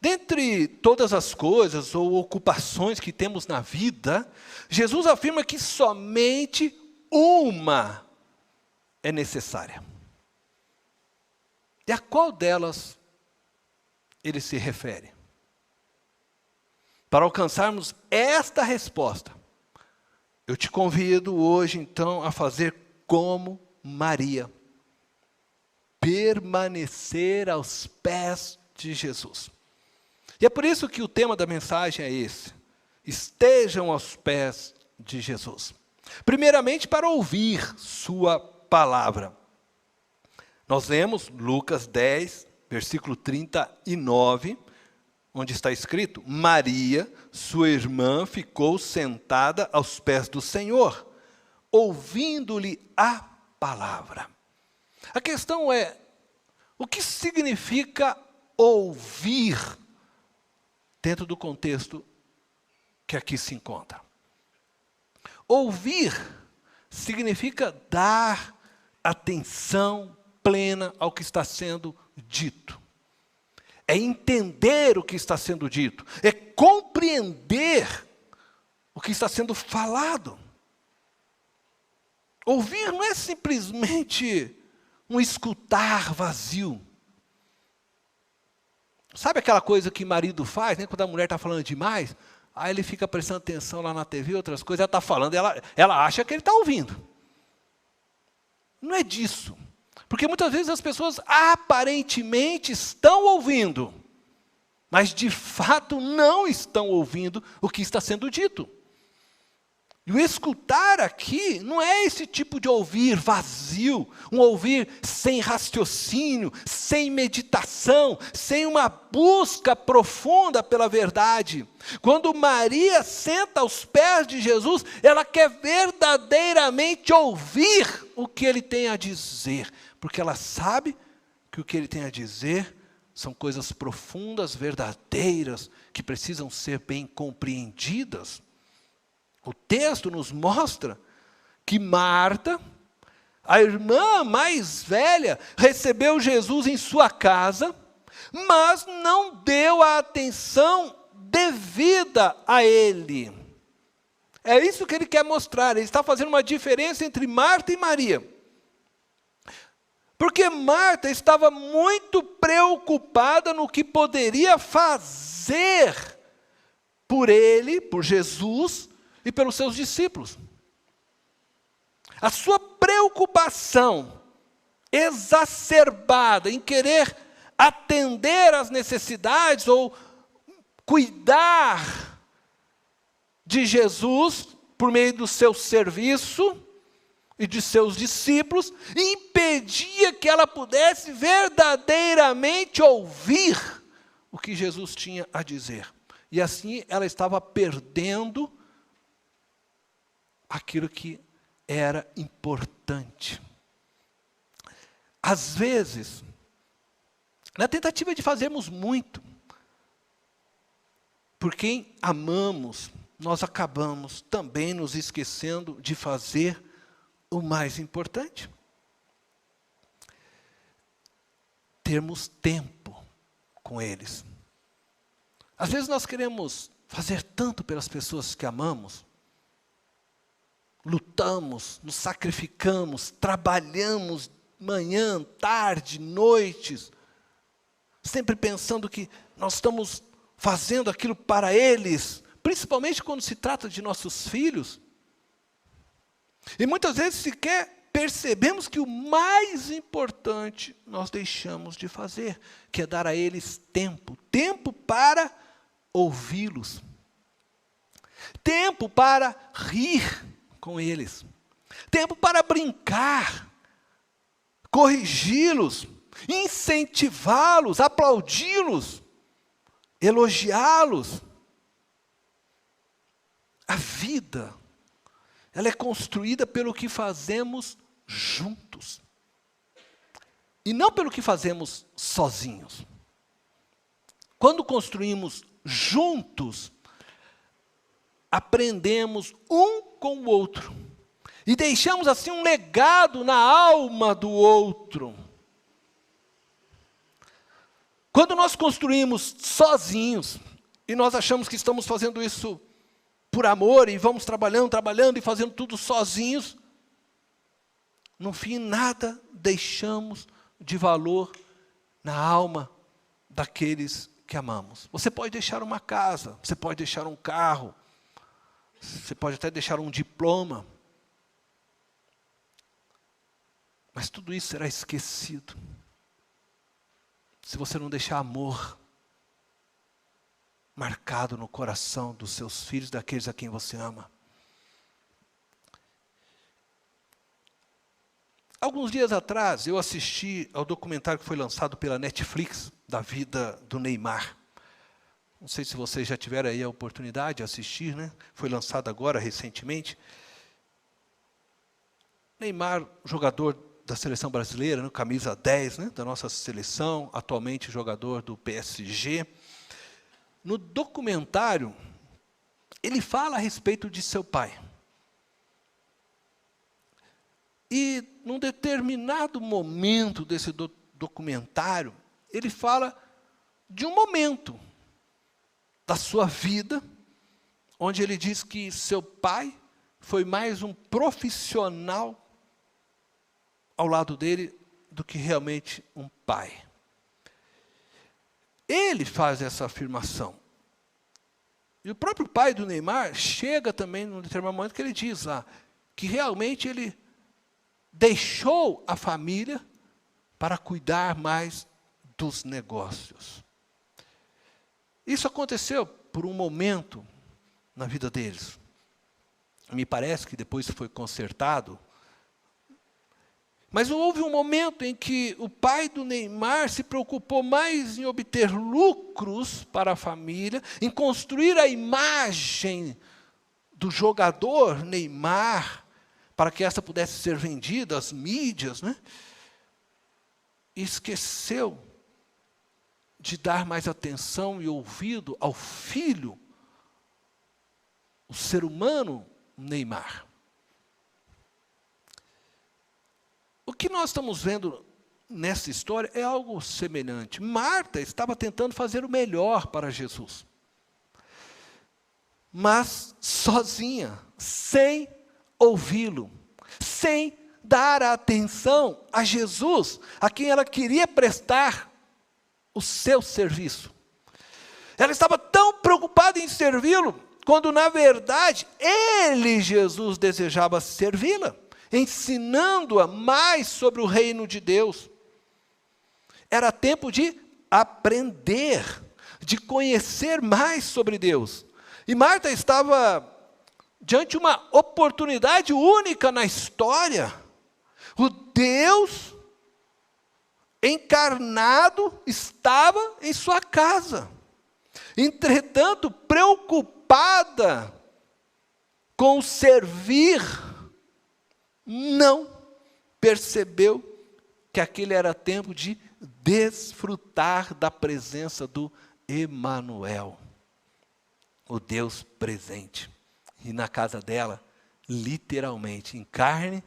Dentre todas as coisas ou ocupações que temos na vida, Jesus afirma que somente uma é necessária. E a qual delas ele se refere? Para alcançarmos esta resposta, eu te convido hoje, então, a fazer como Maria. Permanecer aos pés de Jesus. E é por isso que o tema da mensagem é esse. Estejam aos pés de Jesus. Primeiramente, para ouvir sua palavra. Nós lemos Lucas 10, versículo 39, onde está escrito: Maria, sua irmã, ficou sentada aos pés do Senhor, ouvindo-lhe a palavra. A questão é, o que significa ouvir dentro do contexto que aqui se encontra? Ouvir significa dar atenção plena ao que está sendo dito. É entender o que está sendo dito. É compreender o que está sendo falado. Ouvir não é simplesmente um escutar vazio. Sabe aquela coisa que marido faz, né? Quando a mulher está falando demais, aí ele fica prestando atenção lá na TV, outras coisas, ela está falando, ela acha que ele está ouvindo. Não é disso. Porque muitas vezes as pessoas aparentemente estão ouvindo, mas de fato não estão ouvindo o que está sendo dito. E o escutar aqui não é esse tipo de ouvir vazio, um ouvir sem raciocínio, sem meditação, sem uma busca profunda pela verdade. Quando Maria senta aos pés de Jesus, ela quer verdadeiramente ouvir o que ele tem a dizer, porque ela sabe que o que ele tem a dizer são coisas profundas, verdadeiras, que precisam ser bem compreendidas. O texto nos mostra que Marta, a irmã mais velha, recebeu Jesus em sua casa, mas não deu a atenção devida a ele. É isso que ele quer mostrar. Ele está fazendo uma diferença entre Marta e Maria. Porque Marta estava muito preocupada no que poderia fazer por ele, por Jesus, e pelos seus discípulos. A sua preocupação exacerbada em querer atender às necessidades ou cuidar de Jesus por meio do seu serviço e de seus discípulos, impedia que ela pudesse verdadeiramente ouvir o que Jesus tinha a dizer. E assim ela estava perdendo aquilo que era importante. Às vezes, na tentativa de fazermos muito, por quem amamos, nós acabamos também nos esquecendo de fazer o mais importante. Termos tempo com eles. Às vezes nós queremos fazer tanto pelas pessoas que amamos, lutamos, nos sacrificamos, trabalhamos manhã, tarde, noites, sempre pensando que nós estamos fazendo aquilo para eles, principalmente quando se trata de nossos filhos. E muitas vezes sequer percebemos que o mais importante nós deixamos de fazer, que é dar a eles tempo, tempo para ouvi-los, tempo para rir com eles, tempo para brincar, corrigi-los, incentivá-los, aplaudi-los, elogiá-los. A vida, ela é construída pelo que fazemos juntos, e não pelo que fazemos sozinhos. Quando construímos juntos, aprendemos um com o outro, e deixamos assim um legado na alma do outro. Quando nós construímos sozinhos, e nós achamos que estamos fazendo isso por amor, e vamos trabalhando e fazendo tudo sozinhos, no fim nada deixamos de valor na alma daqueles que amamos. Você pode deixar uma casa, você pode deixar um carro, você pode até deixar um diploma, mas tudo isso será esquecido se você não deixar amor marcado no coração dos seus filhos, daqueles a quem você ama. Alguns dias atrás, eu assisti ao documentário que foi lançado pela Netflix, da vida do Neymar. Não sei se vocês já tiveram aí a oportunidade de assistir, né? Foi lançado agora, recentemente. Neymar, jogador da seleção brasileira, né? Camisa 10, né? Da nossa seleção, atualmente jogador do PSG. No documentário, ele fala a respeito de seu pai. E, num determinado momento desse documentário, ele fala de um momento da sua vida, onde ele diz que seu pai foi mais um profissional ao lado dele do que realmente um pai. Ele faz essa afirmação. E o próprio pai do Neymar chega também num determinado momento que ele diz lá, que realmente ele deixou a família para cuidar mais dos negócios. Isso aconteceu por um momento na vida deles. Me parece que depois foi consertado. Mas houve um momento em que o pai do Neymar se preocupou mais em obter lucros para a família, em construir a imagem do jogador Neymar, para que essa pudesse ser vendida às mídias, né? E esqueceu de dar mais atenção e ouvido ao filho, o ser humano Neymar. O que nós estamos vendo nessa história é algo semelhante. Marta estava tentando fazer o melhor para Jesus, mas sozinha, sem ouvi-lo, sem dar atenção a Jesus, a quem ela queria prestar o seu serviço. Ela estava tão preocupada em servi-lo, quando na verdade ele, Jesus, desejava servi-la, ensinando-a mais sobre o reino de Deus. Era tempo de aprender, de conhecer mais sobre Deus. E Marta estava diante de uma oportunidade única na história. O Deus encarnado estava em sua casa. Entretanto, preocupada com o servir, não percebeu que aquele era tempo de desfrutar da presença do Emanuel, o Deus presente. E na casa dela, literalmente, em carne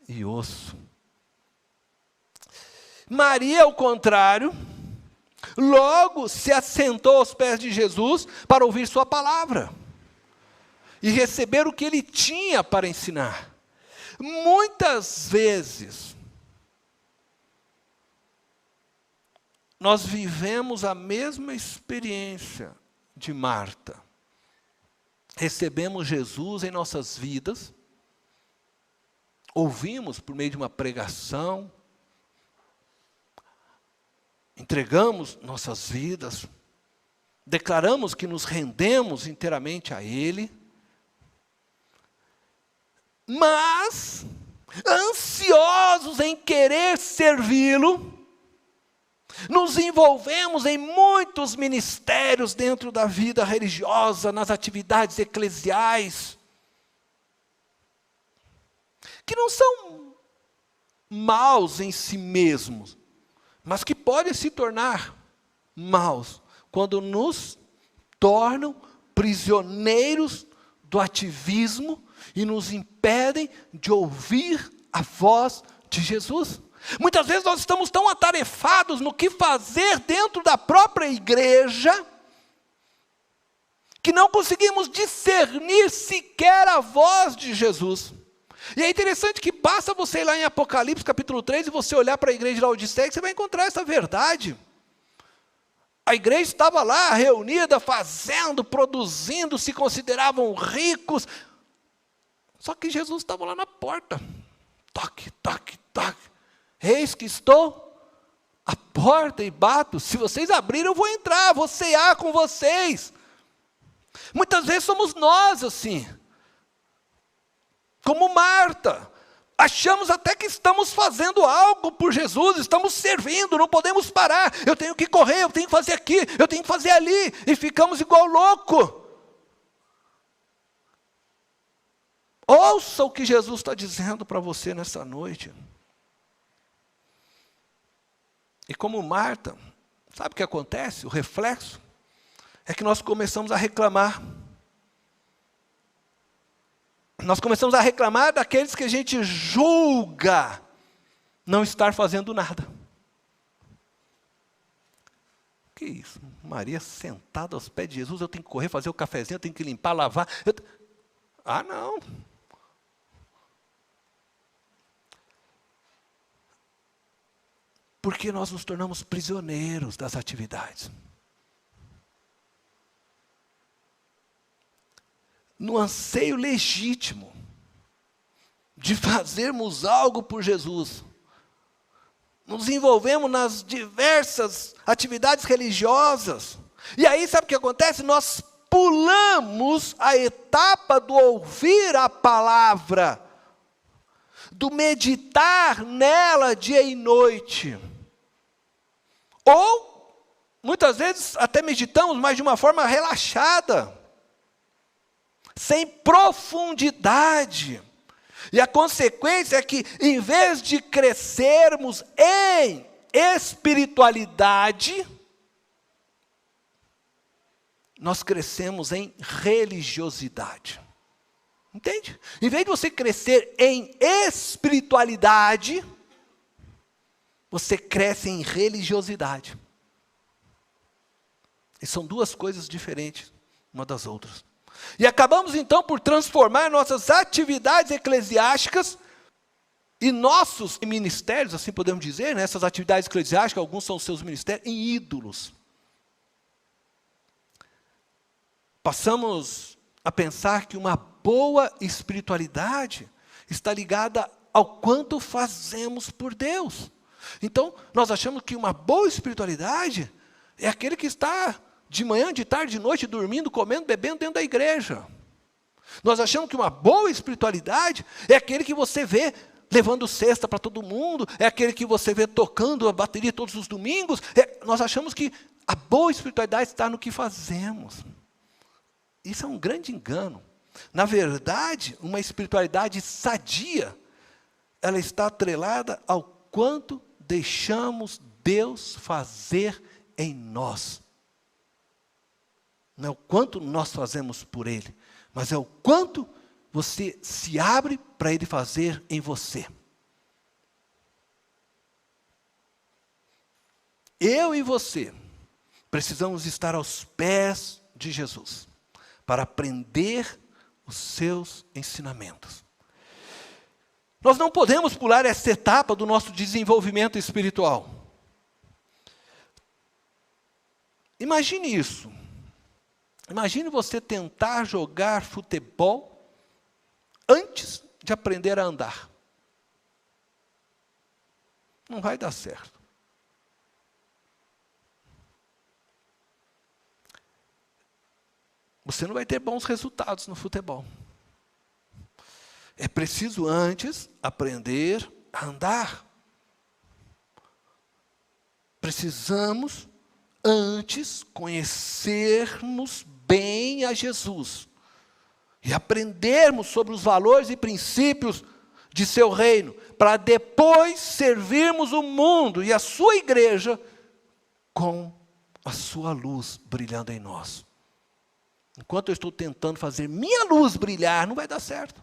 e osso. Maria, ao contrário, logo se assentou aos pés de Jesus para ouvir sua palavra e receber o que ele tinha para ensinar. Muitas vezes, nós vivemos a mesma experiência de Marta. Recebemos Jesus em nossas vidas, ouvimos por meio de uma pregação, entregamos nossas vidas, declaramos que nos rendemos inteiramente a Ele, mas, ansiosos em querer servi-lo, nos envolvemos em muitos ministérios dentro da vida religiosa, nas atividades eclesiais, que não são maus em si mesmos, mas que podem se tornar maus quando nos tornam prisioneiros do ativismo e nos impedem de ouvir a voz de Jesus. Muitas vezes nós estamos tão atarefados no que fazer dentro da própria igreja, que não conseguimos discernir sequer a voz de Jesus. E é interessante que basta você ir lá em Apocalipse capítulo 3 e você olhar para a igreja de Laodiceia, que você vai encontrar essa verdade. A igreja estava lá reunida, fazendo, produzindo, se consideravam ricos. Só que Jesus estava lá na porta. Toque, toque, toque. Eis que estou à porta e bato. Se vocês abrirem, eu vou entrar, vou cear com vocês. Muitas vezes somos nós assim. Como Marta. Achamos até que estamos fazendo algo por Jesus, estamos servindo, não podemos parar. Eu tenho que correr, eu tenho que fazer aqui, eu tenho que fazer ali. E ficamos igual louco. Ouça o que Jesus está dizendo para você nessa noite. E como Marta, sabe o que acontece? O reflexo é que nós começamos a reclamar. Nós começamos a reclamar daqueles que a gente julga não estar fazendo nada. Que isso? Maria sentada aos pés de Jesus, eu tenho que correr, fazer o cafezinho, eu tenho que limpar, lavar. Ah, não. Porque nós nos tornamos prisioneiros das atividades. No anseio legítimo de fazermos algo por Jesus, nos envolvemos nas diversas atividades religiosas, e aí sabe o que acontece? Nós pulamos a etapa do ouvir a palavra, do meditar nela dia e noite, ou muitas vezes até meditamos, mas de uma forma relaxada, sem profundidade. E a consequência é que, em vez de crescermos em espiritualidade, nós crescemos em religiosidade. Entende? Em vez de você crescer em espiritualidade, você cresce em religiosidade. E são duas coisas diferentes uma das outras. E acabamos então por transformar nossas atividades eclesiásticas e nossos ministérios, assim podemos dizer, né, essas atividades eclesiásticas, alguns são os seus ministérios, em ídolos. Passamos a pensar que uma boa espiritualidade está ligada ao quanto fazemos por Deus. Então, nós achamos que uma boa espiritualidade é aquele que está de manhã, de tarde, de noite, dormindo, comendo, bebendo dentro da igreja. Nós achamos que uma boa espiritualidade é aquele que você vê levando cesta para todo mundo, é aquele que você vê tocando a bateria todos os domingos. Nós achamos que a boa espiritualidade está no que fazemos. Isso é um grande engano. Na verdade, uma espiritualidade sadia, ela está atrelada ao quanto deixamos Deus fazer em nós. Não é o quanto nós fazemos por Ele, mas é o quanto você se abre para Ele fazer em você. Eu e você precisamos estar aos pés de Jesus para aprender os seus ensinamentos. Nós não podemos pular essa etapa do nosso desenvolvimento espiritual. Imagine isso. Imagine você tentar jogar futebol antes de aprender a andar. Não vai dar certo. Você não vai ter bons resultados no futebol. É preciso antes aprender a andar. Precisamos antes conhecermos bem a Jesus e aprendermos sobre os valores e princípios de seu reino, para depois servirmos o mundo e a sua igreja com a sua luz brilhando em nós. Enquanto eu estou tentando fazer minha luz brilhar, não vai dar certo.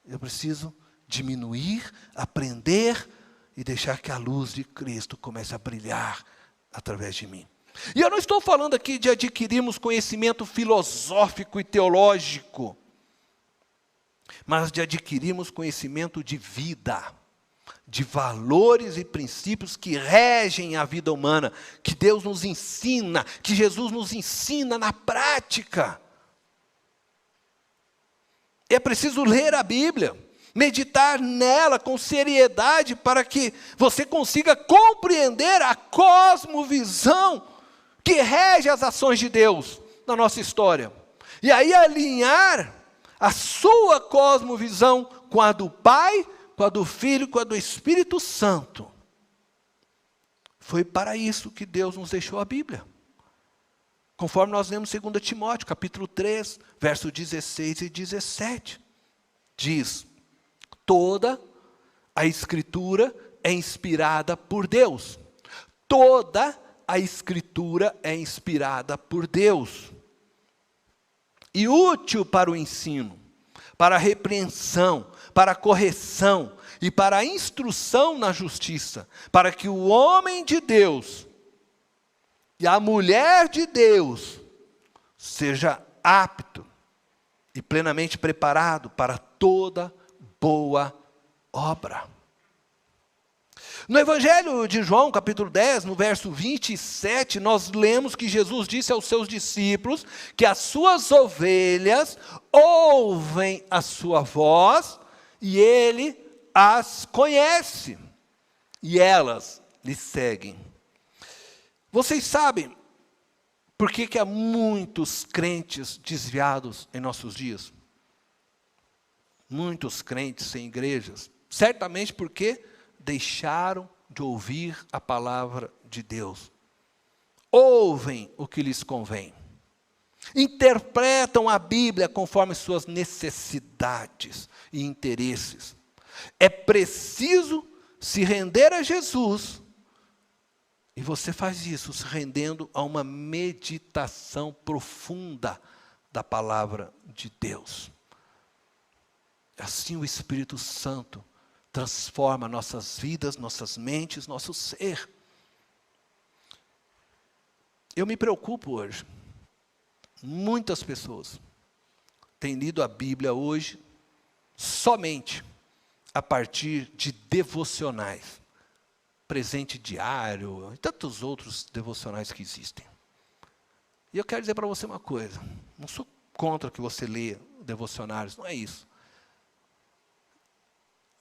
Eu preciso diminuir, aprender e deixar que a luz de Cristo comece a brilhar através de mim. E eu não estou falando aqui de adquirirmos conhecimento filosófico e teológico, mas de adquirirmos conhecimento de vida, de valores e princípios que regem a vida humana, que Deus nos ensina, que Jesus nos ensina na prática. É preciso ler a Bíblia, meditar nela com seriedade para que você consiga compreender a cosmovisão que rege as ações de Deus na nossa história. E aí alinhar a sua cosmovisão com a do Pai, com a do Filho, com a do Espírito Santo. Foi para isso que Deus nos deixou a Bíblia. Conforme nós lemos em 2 Timóteo, capítulo 3, versos 16 e 17. Diz: toda a Escritura é inspirada por Deus. Toda a Escritura é inspirada por Deus. E útil para o ensino, para a repreensão, para a correção e para a instrução na justiça, para que o homem de Deus e a mulher de Deus seja apto e plenamente preparado para toda boa obra. No Evangelho de João, capítulo 10, no verso 27, nós lemos que Jesus disse aos seus discípulos que as suas ovelhas ouvem a sua voz e ele as conhece e elas lhe seguem. Vocês sabem por que há muitos crentes desviados em nossos dias? Muitos crentes sem igrejas, certamente porque deixaram de ouvir a palavra de Deus. Ouvem o que lhes convém. Interpretam a Bíblia conforme suas necessidades e interesses. É preciso se render a Jesus. E você faz isso se rendendo a uma meditação profunda da palavra de Deus. Assim o Espírito Santo transforma nossas vidas, nossas mentes, nosso ser. Eu me preocupo hoje. Muitas pessoas têm lido a Bíblia hoje somente a partir de devocionais. Presente diário e tantos outros devocionais que existem. E eu quero dizer para você uma coisa. Não sou contra que você leia devocionários, não é isso.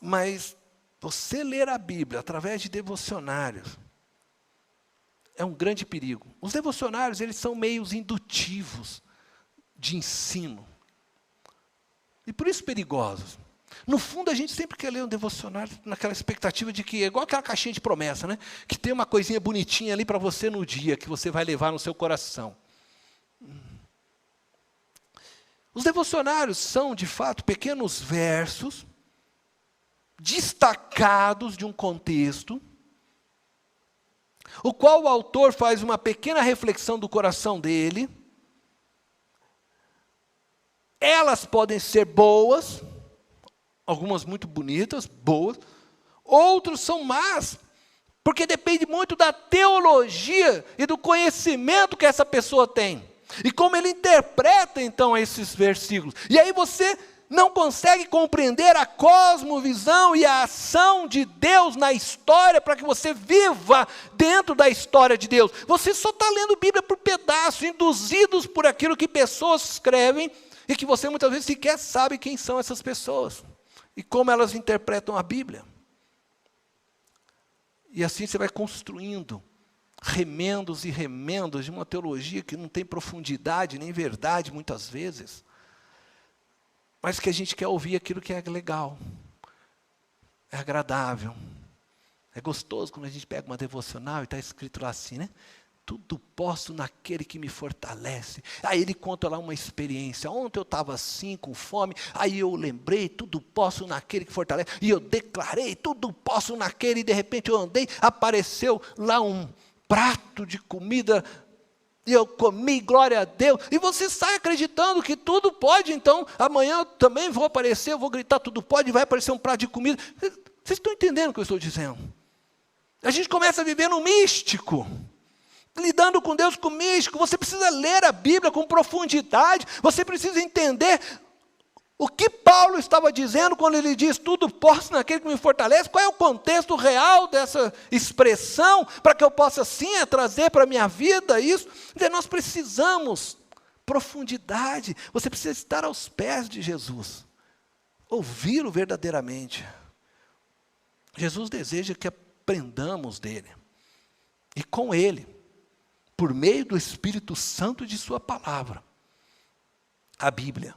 Mas você ler a Bíblia através de devocionários é um grande perigo. Os devocionários, eles são meios indutivos de ensino. E por isso perigosos. No fundo, a gente sempre quer ler um devocionário naquela expectativa de que, é igual aquela caixinha de promessa, né? Que tem uma coisinha bonitinha ali para você no dia, que você vai levar no seu coração. Os devocionários são, de fato, pequenos versos destacados de um contexto, o qual o autor faz uma pequena reflexão do coração dele. Elas podem ser boas, algumas muito bonitas, boas, outros são más, porque depende muito da teologia e do conhecimento que essa pessoa tem, e como ele interpreta então esses versículos. E aí você não consegue compreender a cosmovisão e a ação de Deus na história para que você viva dentro da história de Deus. Você só está lendo Bíblia por pedaços, induzidos por aquilo que pessoas escrevem e que você muitas vezes sequer sabe quem são essas pessoas e como elas interpretam a Bíblia. E assim você vai construindo remendos e remendos de uma teologia que não tem profundidade nem verdade muitas vezes, mas que a gente quer ouvir aquilo que é legal, é agradável, é gostoso quando a gente pega uma devocional e está escrito lá assim, né? Tudo posso naquele que me fortalece. Aí ele conta lá uma experiência. Ontem eu estava assim, com fome, aí eu lembrei, tudo posso naquele que fortalece. E eu declarei, tudo posso naquele, e de repente eu andei, apareceu lá um prato de comida, e eu comi, glória a Deus. E você sai acreditando que tudo pode, então amanhã eu também vou aparecer, eu vou gritar, tudo pode, vai aparecer um prato de comida. Vocês estão entendendo o que eu estou dizendo? A gente começa a viver no místico, lidando com Deus com místico. Você precisa ler a Bíblia com profundidade, você precisa entender o que Paulo estava dizendo quando ele diz tudo posso naquele que me fortalece. Qual é o contexto real dessa expressão, para que eu possa assim trazer para a minha vida isso? Nós precisamos profundidade, você precisa estar aos pés de Jesus, ouvi-lo verdadeiramente. Jesus deseja que aprendamos dele, e com ele, por meio do Espírito Santo de sua palavra, a Bíblia.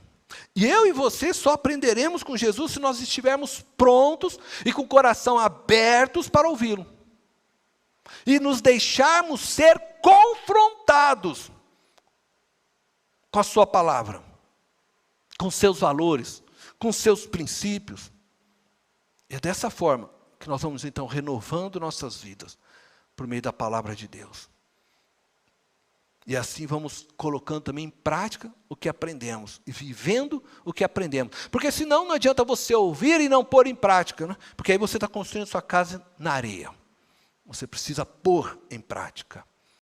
E eu e você só aprenderemos com Jesus se nós estivermos prontos e com o coração abertos para ouvi-lo. E nos deixarmos ser confrontados com a sua palavra, com seus valores, com seus princípios. E é dessa forma que nós vamos então renovando nossas vidas, por meio da palavra de Deus. E assim vamos colocando também em prática o que aprendemos, e vivendo o que aprendemos. Porque senão não adianta você ouvir e não pôr em prática, né? Porque aí você está construindo sua casa na areia. Você precisa pôr em prática.